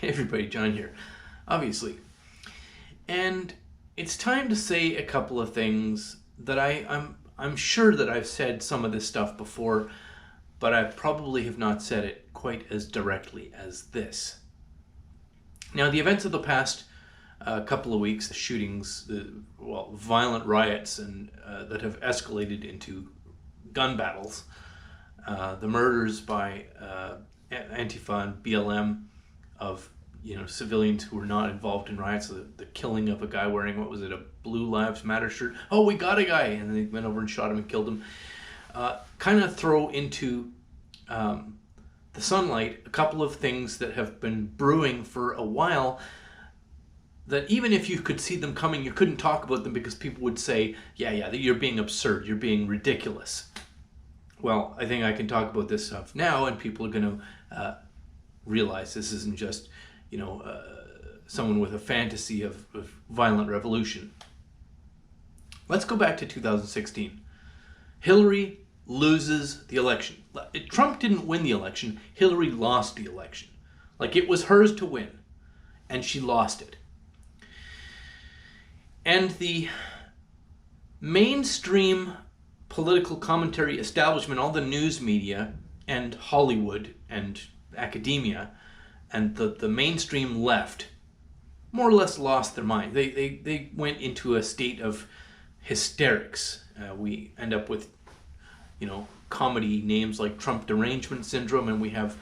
everybody, John here, obviously. And it's time to say a couple of things that I'm sure that I've said some of this stuff before, but I probably have not said it quite as directly as this. Now, the events of the past couple of weeks, the shootings, violent riots, and that have escalated into gun battles, the murders by Antifa and BLM of civilians who were not involved in riots, the killing of a guy wearing, what was it, a Blue Lives Matter shirt. Oh, we got a guy, and they went over and shot him and killed him. Kind of throw into the sunlight a couple of things that have been brewing for a while, that even if you could see them coming, you couldn't talk about them because people would say, yeah, you're being absurd, you're being ridiculous. Well, I think I can talk about this stuff now, and people are going to realize this isn't just, someone with a fantasy of violent revolution. Let's go back to 2016. Hillary loses the election. Trump didn't win the election. Hillary lost the election. Like, it was hers to win, and she lost it. And the mainstream political commentary establishment, all the news media and Hollywood and academia and the mainstream left, more or less lost their mind. They went into a state of hysterics. We end up with, comedy names like Trump derangement syndrome, and we have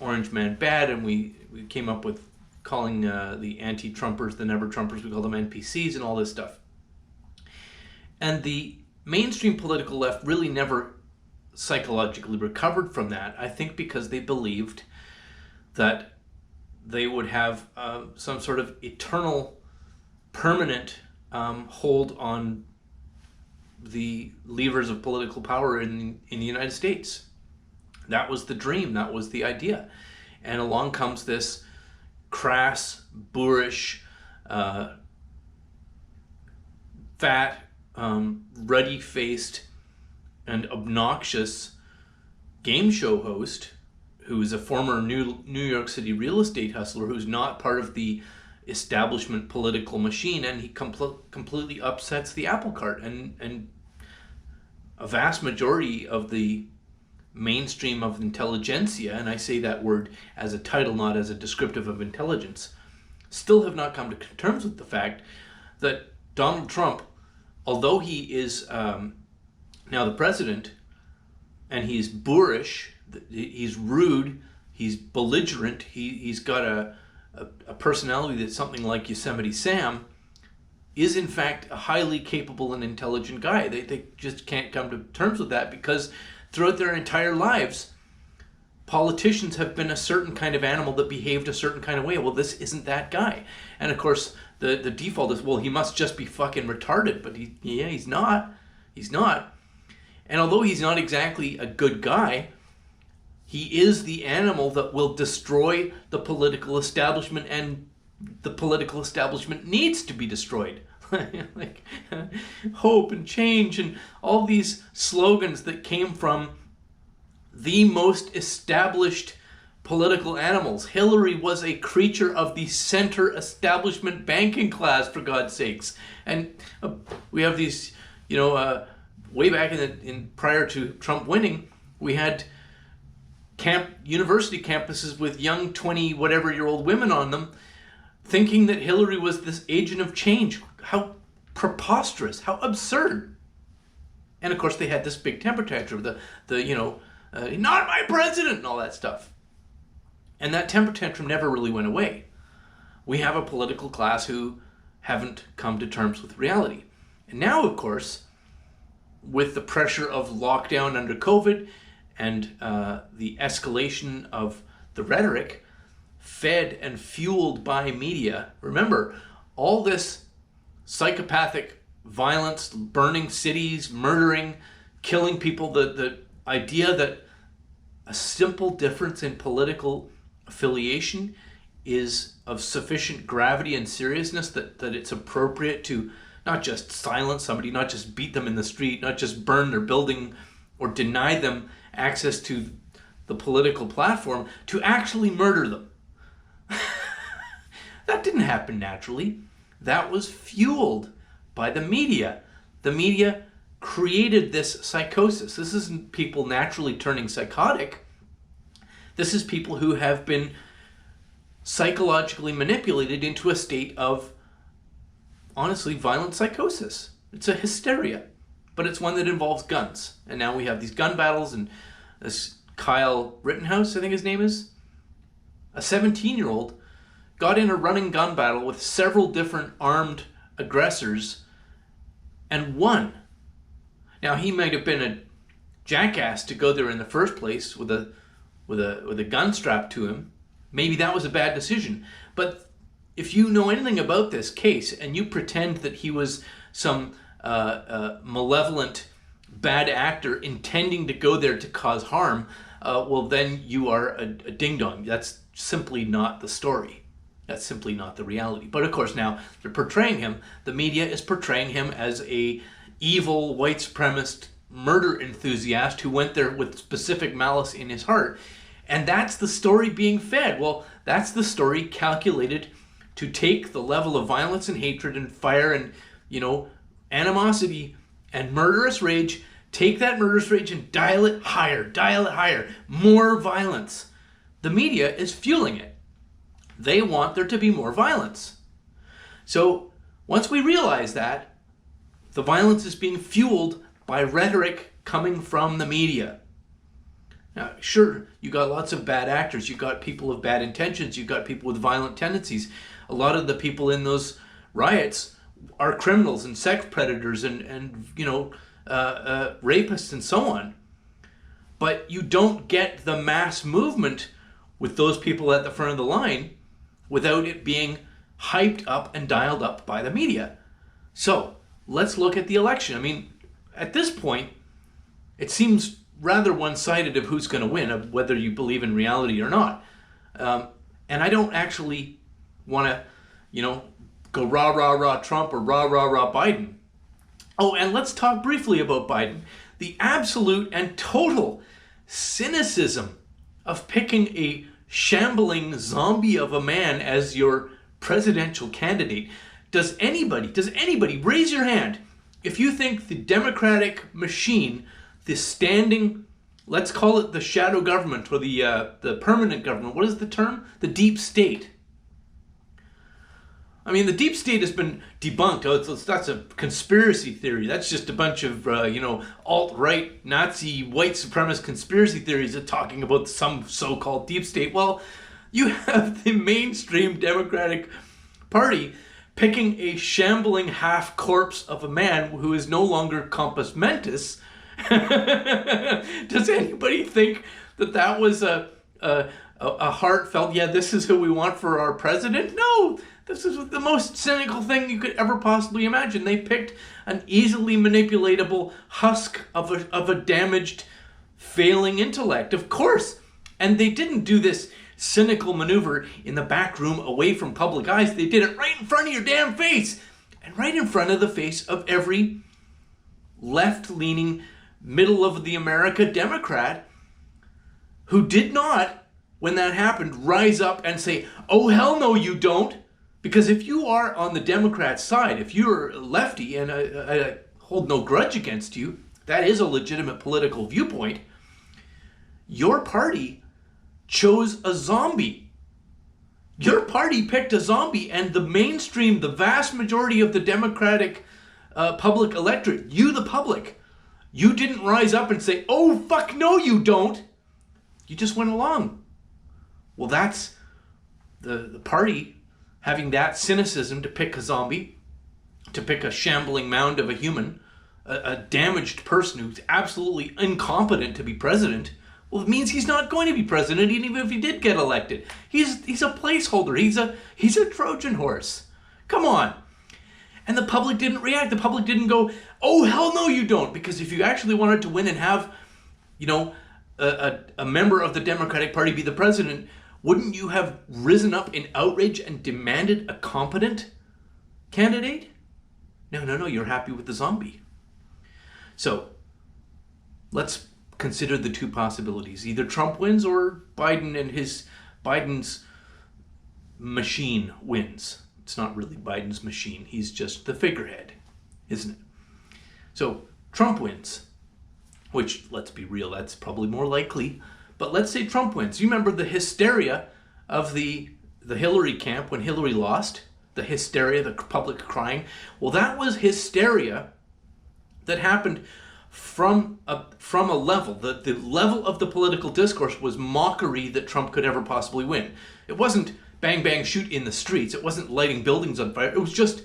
Orange Man Bad, and we came up with calling the anti-Trumpers the never-Trumpers. We call them NPCs and all this stuff. And the mainstream political left really never psychologically recovered from that, I think because they believed that they would have some sort of eternal, permanent hold on the levers of political power in the United States. That was the dream. That was the idea. And along comes this crass, boorish, fat, ruddy-faced, and obnoxious game show host who is a former New York City real estate hustler who's not part of the establishment political machine, and he completely upsets the apple cart. And a vast majority of the mainstream of intelligentsia, and I say that word as a title, not as a descriptive of intelligence, still have not come to terms with the fact that Donald Trump, although he is now the president, and he's boorish, he's rude, he's belligerent, he's got a personality that's something like Yosemite Sam, is in fact a highly capable and intelligent guy. They just can't come to terms with that because throughout their entire lives, politicians have been a certain kind of animal that behaved a certain kind of way. Well, this isn't that guy. And of course, the default is, well, he must just be fucking retarded. But he's not. He's not. And although he's not exactly a good guy, he is the animal that will destroy the political establishment, and the political establishment needs to be destroyed. Like hope and change and all these slogans that came from the most established political animals. Hillary was a creature of the center establishment banking class, for God's sakes. And we have these, way back in prior to Trump winning, we had university campuses with young 20-whatever-year-old women on them, thinking that Hillary was this agent of change. How preposterous, how absurd. And of course they had this big temper tantrum, not my president and all that stuff. And that temper tantrum never really went away. We have a political class who haven't come to terms with reality. And now, of course, with the pressure of lockdown under COVID and the escalation of the rhetoric, fed and fueled by media. Remember, all this psychopathic violence, burning cities, murdering, killing people, the idea that a simple difference in political affiliation is of sufficient gravity and seriousness that it's appropriate to not just silence somebody, not just beat them in the street, not just burn their building or deny them access to the political platform, to actually murder them. That didn't happen naturally. That was fueled by the media. The media created this psychosis. This isn't people naturally turning psychotic. This is people who have been psychologically manipulated into a state of, honestly, violent psychosis. It's a hysteria, but it's one that involves guns. And now we have these gun battles, and this Kyle Rittenhouse, I think his name is, a 17-year-old, got in a running gun battle with several different armed aggressors and won. Now, he might have been a jackass to go there in the first place with a gun strapped to him. Maybe that was a bad decision. But if you know anything about this case and you pretend that he was some malevolent bad actor intending to go there to cause harm, well, then you are a ding-dong. That's simply not the story. That's simply not the reality. But of course now they're portraying him, the media is portraying him as a evil white supremacist murder enthusiast who went there with specific malice in his heart. And that's the story being fed. Well, that's the story calculated to take the level of violence and hatred and fire and, animosity and murderous rage, take that murderous rage and dial it higher, more violence. The media is fueling it. They want there to be more violence. So once we realize that, the violence is being fueled by rhetoric coming from the media. Now, sure, you got lots of bad actors. You got people of bad intentions. You got people with violent tendencies. A lot of the people in those riots are criminals and sex predators and rapists and so on. But you don't get the mass movement with those people at the front of the line without it being hyped up and dialed up by the media. So let's look at the election. I mean, at this point, it seems rather one-sided of who's going to win, of whether you believe in reality or not. And I don't actually want to, go rah, rah, rah Trump or rah, rah, rah Biden. Oh, and let's talk briefly about Biden. The absolute and total cynicism of picking a shambling zombie of a man as your presidential candidate. Does anybody raise your hand if you think the Democratic machine, the standing, let's call it the shadow government or the permanent government, what is the term? The deep state. I mean, the deep state has been debunked. That's a conspiracy theory. That's just a bunch of, alt-right, Nazi, white supremacist conspiracy theories that talking about some so-called deep state. Well, you have the mainstream Democratic Party picking a shambling half-corpse of a man who is no longer compos mentis. Does anybody think that was a heartfelt, this is who we want for our president? No! This is the most cynical thing you could ever possibly imagine. They picked an easily manipulatable husk of a damaged, failing intellect, of course. And they didn't do this cynical maneuver in the back room away from public eyes. They did it right in front of your damn face. And right in front of the face of every left-leaning, middle-of-the-America Democrat who did not, when that happened, rise up and say, oh, hell no, you don't. Because if you are on the Democrat side, if you're a lefty, and I hold no grudge against you, that is a legitimate political viewpoint, your party chose a zombie. Your party picked a zombie, and the mainstream, the vast majority of the Democratic public electorate, you the public, you didn't rise up and say, oh, fuck no, you don't. You just went along. Well, that's the party having that cynicism to pick a zombie, to pick a shambling mound of a human, a damaged person who's absolutely incompetent to be president. Well, it means he's not going to be president, even if he did get elected. He's a placeholder. He's a Trojan horse. Come on. And the public didn't react. The public didn't go, oh, hell no, you don't. Because if you actually wanted to win and have, a member of the Democratic Party be the president, wouldn't you have risen up in outrage and demanded a competent candidate? No, you're happy with the zombie. So, let's consider the two possibilities. Either Trump wins or Biden's machine wins. It's not really Biden's machine. He's just the figurehead, isn't it? So Trump wins, which, let's be real, that's probably more likely. But let's say Trump wins. You remember the hysteria of the Hillary camp when Hillary lost? The hysteria, the public crying. Well, that was hysteria that happened from a level. The level of the political discourse was mockery that Trump could ever possibly win. It wasn't bang, bang, shoot in the streets. It wasn't lighting buildings on fire. It was just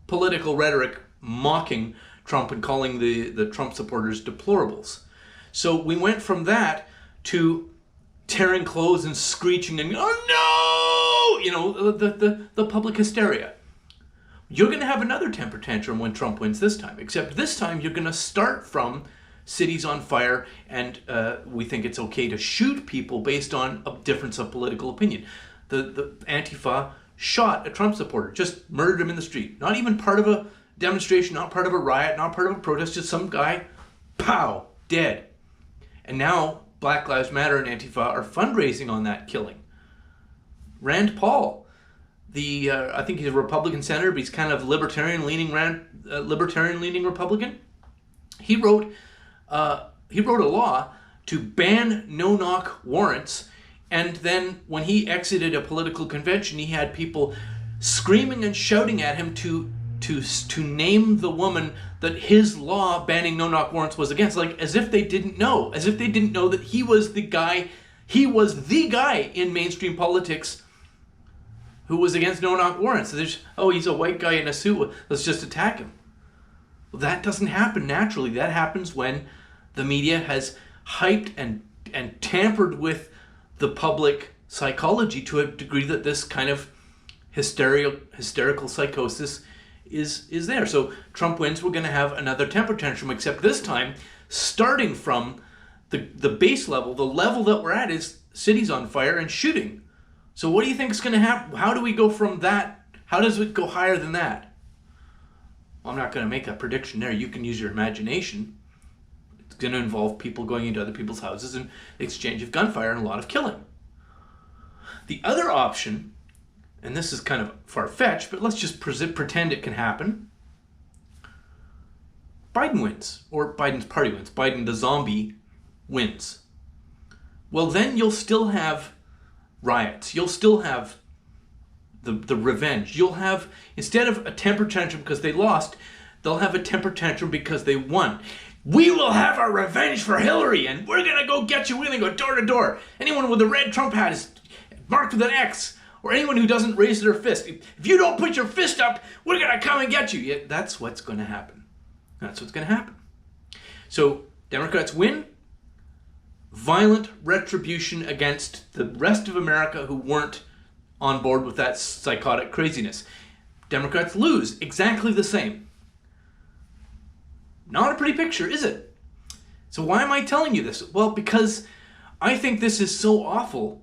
political rhetoric mocking Trump and calling the Trump supporters deplorables. So we went from that to tearing clothes and screeching and, oh no! You know, the public hysteria. You're going to have another temper tantrum when Trump wins this time, except this time you're going to start from cities on fire and we think it's okay to shoot people based on a difference of political opinion. The Antifa shot a Trump supporter, just murdered him in the street. Not even part of a demonstration, not part of a riot, not part of a protest, just some guy, pow, dead. And now Black Lives Matter and Antifa are fundraising on that killing. Rand Paul, I think he's a Republican senator, but he's kind of libertarian-leaning Republican. He wrote a law to ban no-knock warrants, and then when he exited a political convention, he had people screaming and shouting at him to name the woman that his law banning no-knock warrants was against, like as if they didn't know that he was the guy in mainstream politics who was against no-knock warrants. So he's a white guy in a suit, let's just attack him. Well, that doesn't happen naturally. That happens when the media has hyped and tampered with the public psychology to a degree that this kind of hysterical psychosis is there. So Trump wins, we're going to have another temper tantrum, except this time, starting from the base level, the level that we're at is cities on fire and shooting. So what do you think is going to happen? How do we go from that? How does it go higher than that? Well, I'm not going to make a prediction there. You can use your imagination. It's going to involve people going into other people's houses and exchange of gunfire and a lot of killing. The other option, and this is kind of far-fetched, but let's just pretend it can happen. Biden wins, or Biden's party wins. Biden, the zombie, wins. Well, then you'll still have riots. You'll still have the revenge. You'll have, instead of a temper tantrum because they lost, they'll have a temper tantrum because they won. We will have our revenge for Hillary, and we're going to go get you. We're going to go door to door. Anyone with a red Trump hat is marked with an X. Or anyone who doesn't raise their fist. If you don't put your fist up, we're going to come and get you. Yeah, that's what's going to happen. That's what's going to happen. So Democrats win. Violent retribution against the rest of America who weren't on board with that psychotic craziness. Democrats lose. Exactly the same. Not a pretty picture, is it? So why am I telling you this? Well, because I think this is so awful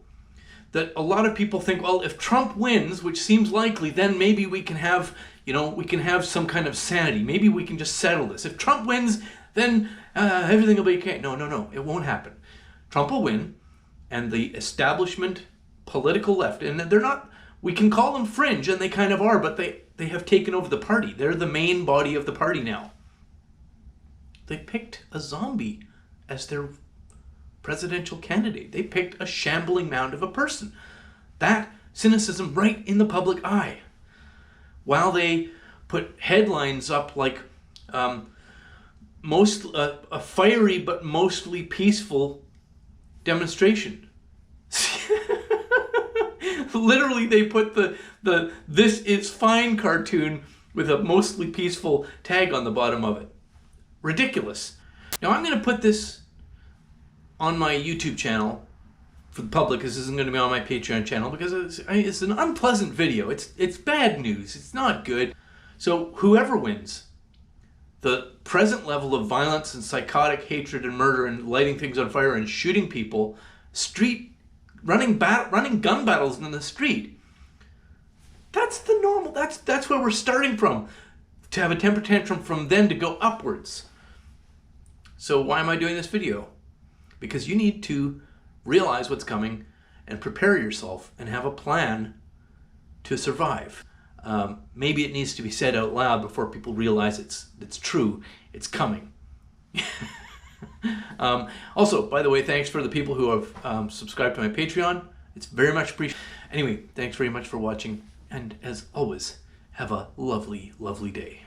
that a lot of people think, well, if Trump wins, which seems likely, then maybe we can have, some kind of sanity. Maybe we can just settle this. If Trump wins, then everything will be okay. No, it won't happen. Trump will win, and the establishment political left, and they're not, we can call them fringe, and they kind of are, but they have taken over the party. They're the main body of the party now. They picked a zombie as their presidential candidate. They picked a shambling mound of a person. That cynicism right in the public eye. While they put headlines up like a fiery but mostly peaceful demonstration. Literally, they put the "This is fine" cartoon with a mostly peaceful tag on the bottom of it. Ridiculous. Now I'm going to put this on my YouTube channel for the public. This isn't going to be on my Patreon channel because it's an unpleasant video. It's bad news. It's not good. So whoever wins, the present level of violence and psychotic hatred and murder and lighting things on fire and shooting people, running gun battles in the street. That's the normal. That's where we're starting from. To have a temper tantrum from then to go upwards. So why am I doing this video? Because you need to realize what's coming and prepare yourself and have a plan to survive. Maybe it needs to be said out loud before people realize it's true. It's coming. Also, by the way, thanks for the people who have subscribed to my Patreon. It's very much appreciated. Anyway, thanks very much for watching, and as always, have a lovely, lovely day.